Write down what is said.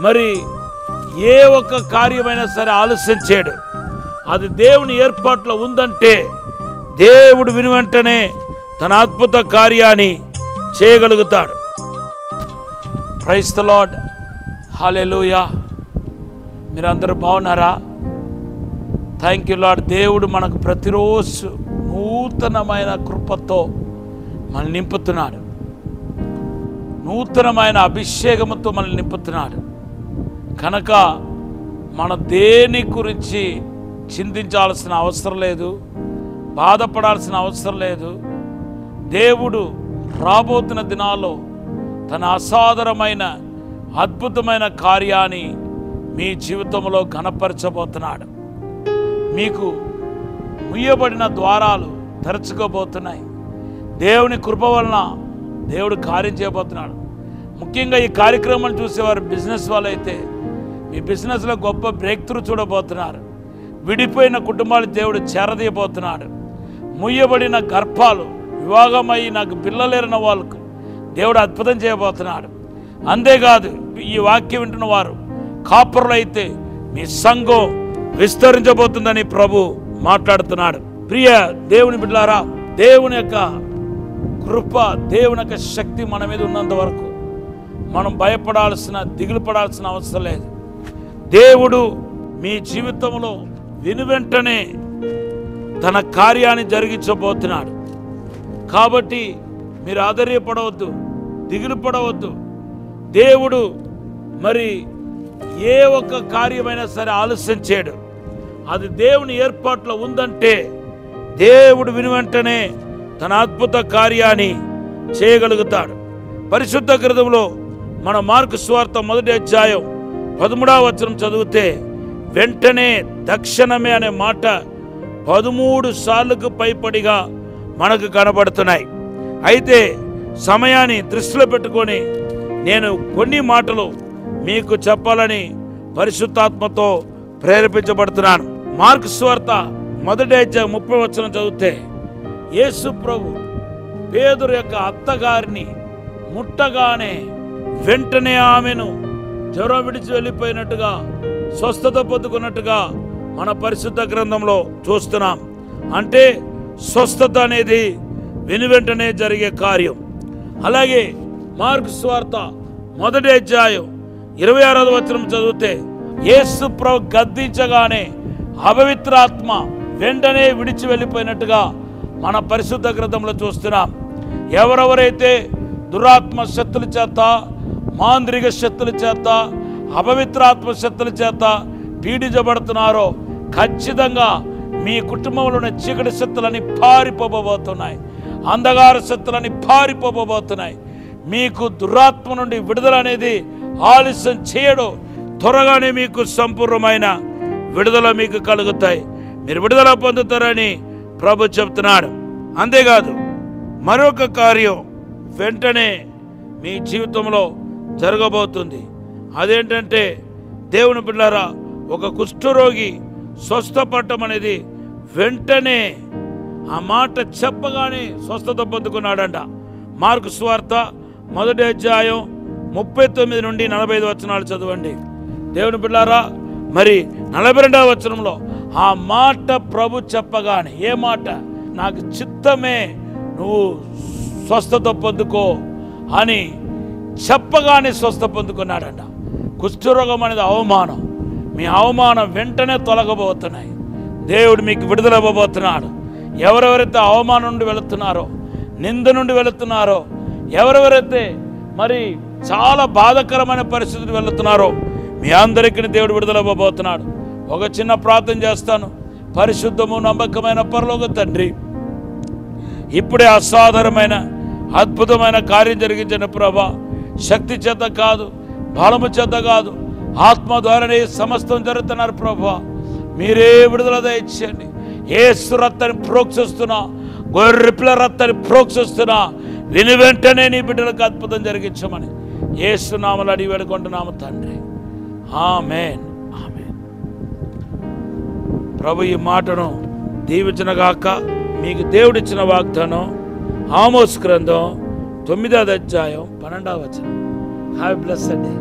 మరి ఏ ఒక్క కార్యమైనా సరే ఆలస్యం చేయడు. అది దేవుని ఏర్పాట్లో ఉందంటే దేవుడు విని వెంటనే తన అద్భుత కార్యాన్ని చేయగలుగుతాడు. ప్రైజ్ ది లార్డ్, హల్లెలూయా. మీరందరూ బాగున్నారా? Thank you lord. దేవుడు మనకు ప్రతిరోజు నూతనమైన కృపతో మనల్ని నింపుతున్నాడు, నూతనమైన అభిషేకముతో మనల్ని నింపుతున్నాడు. కనుక మన దేని గురించి చింతించాల్సిన అవసరం లేదు, బాధపడాల్సిన అవసరం లేదు. దేవుడు రాబోతున్న దినాల్లో తన అసాధారణమైన అద్భుతమైన కార్యాన్ని మీ జీవితంలో ఘనపరచబోతున్నాడు. మీకు ముయ్యబడిన ద్వారాలు తెరచుకోబోతున్నాయి. దేవుని కృప వలన దేవుడు కార్యం చేయబోతున్నాడు. ముఖ్యంగా ఈ కార్యక్రమాన్ని చూసేవారు బిజినెస్ వాళ్ళు అయితే మీ బిజినెస్లో గొప్ప బ్రేక్ త్రూ చూడబోతున్నారు. విడిపోయిన కుటుంబాలు దేవుడు చేరదీయబోతున్నాడు. ముయ్యబడిన గర్భాలు వివాహమై నాకు పిల్లలేరిన వాళ్ళకు దేవుడు అద్భుతం చేయబోతున్నాడు. అంతేకాదు ఈ వాక్యం వింటున్న వారు కాపురులు అయితే మీ సంఘం విస్తరించబోతుందని ప్రభు మాట్లాడుతున్నాడు. ప్రియ దేవుని బిడ్డలారా, దేవుని యొక్క కృప, దేవుని యొక్క శక్తి మన మీద ఉన్నంత వరకు మనం భయపడాల్సిన, దిగులు పడాల్సిన అవసరం లేదు. దేవుడు మీ జీవితంలో విను వెంటనే తన కార్యాన్ని జరిగించబోతున్నాడు. కాబట్టి మీరు ఆశ్చర్యపడవద్దు, దిగులు పడవద్దు. దేవుడు మరి ఏ ఒక్క కార్యమైనా సరే ఆలస్యం చేయడు. అది దేవుని ఏర్పాట్లో ఉందంటే దేవుడు విని వెంటనే తన అద్భుత కార్యాన్ని చేయగలుగుతాడు. పరిశుద్ధ గ్రంథంలో మన మార్కు సువార్త 1వ అధ్యాయం 13వ వచనం చదివితే వెంటనే, తక్షణమే అనే మాట 13 సార్లకు పైపడిగా మనకు కనబడుతున్నాయి. అయితే సమయాన్ని దృష్టిలో పెట్టుకొని నేను కొన్ని మాటలు మీకు చెప్పాలని పరిశుద్ధాత్మతో ప్రేరేపించబడుతున్నాను. మార్కు సువార్త 1వ అధ్యాయం 30వ వచనం చదివితే యేసు ప్రభు పేతురు యొక్క అత్తగారిని ముట్టగానే వెంటనే ఆమెను జ్వరం విడిచి వెళ్ళిపోయినట్టుగా, స్వస్థత పొందుకున్నట్టుగా మన పరిశుద్ధ గ్రంథంలో చూస్తున్నాం. అంటే స్వస్థత అనేది విని వెంటనే జరిగే కార్యం. అలాగే మార్కు సువార్త 1వ అధ్యాయం 26వ వచనం చదివితే యేసు ప్రభు గద్దించగానే అపవిత్రాత్మ వెంటనే విడిచి వెళ్ళిపోయినట్టుగా మన పరిశుద్ధ గ్రంథంలో చూస్తున్నాం. ఎవరెవరైతే దురాత్మ శక్తుల చేత, మాంత్రిక శక్తుల చేత, అపవిత్రాత్మ శక్తుల చేత పీడించబడుతున్నారో ఖచ్చితంగా మీ కుటుంబంలోని చీకటి శక్తులని పారిపోబోతున్నాయి, అంధకార శక్తులని పారిపోబోతున్నాయి. మీకు దురాత్మ నుండి విడుదల అనేది ఆలస్యం చేయడు. త్వరగానే మీకు సంపూర్ణమైన విడుదల మీకు కలుగుతాయి. మీరు విడుదల పొందుతారని ప్రభు చెప్తున్నాడు. అంతేకాదు మరొక కార్యం వెంటనే మీ జీవితంలో జరగబోతుంది. అదేంటంటే దేవుని బిడ్డలారా, ఒక కుష్ఠరోగి స్వస్థపడటం అనేది వెంటనే ఆ మాట చెప్పగానే స్వస్థత పొందుకున్నాడంట. మార్కు సువార్త 1వ అధ్యాయం 39 నుండి 45 వచనాలు చదవండి. దేవుని బిడ్డలారా, మరి 42వ వచనంలో ఆ మాట ప్రభు చెప్పగానే, ఏ మాట? నాకు చిత్తమే, నువ్వు స్వస్థత పొందుకో అని చెప్పగానే స్వస్థ పొందుకున్నాడంట. కుష్ఠరోగం అనేది అవమానం. మీ అవమానం వెంటనే తొలగబోతున్నాయి. దేవుడు మీకు విడుదల ఇవ్వబోతున్నాడు. ఎవరెవరైతే అవమానం నుండి వెళుతున్నారో, నింద నుండి వెళుతున్నారో, ఎవరెవరైతే మరి చాలా బాధాకరమైన పరిస్థితులు వెళుతున్నారో మీ అందరికీ దేవుడు విడుదల ఇవ్వబోతున్నాడు. ఒక చిన్న ప్రార్థన చేస్తాను. పరిశుద్ధము నమ్మకమైన పరలోక తండ్రి, ఇప్పుడే అసాధారణమైన అద్భుతమైన కార్యం జరిగించిన ప్రభా, శక్తి చేత కాదు, బలము చేత కాదు, ఆత్మ ద్వారానే సమస్తం జరుగుతున్నారు ప్రభా. మీరే విడుదల దయచేయండి. యేసు రక్తాన్ని ప్రోక్షిస్తున్నా, గొర్రెపిల్ల రక్తాన్ని ప్రోక్షిస్తున్నా, విని వెంటనే నీ బిడ్డలకు అద్భుతం జరిగించమని యేసు నామములో అడిగి వేడుకుంటున్నాము తండ్రి. ఆమేన్, ఆమేన్. ప్రభు ఈ మాటను దీవించునుగాక. మీకు దేవుడిచ్చిన వాగ్దానం ఆమోస్ గ్రంథం 9వ అధ్యాయం 12వ వచనం. Have a blessed day.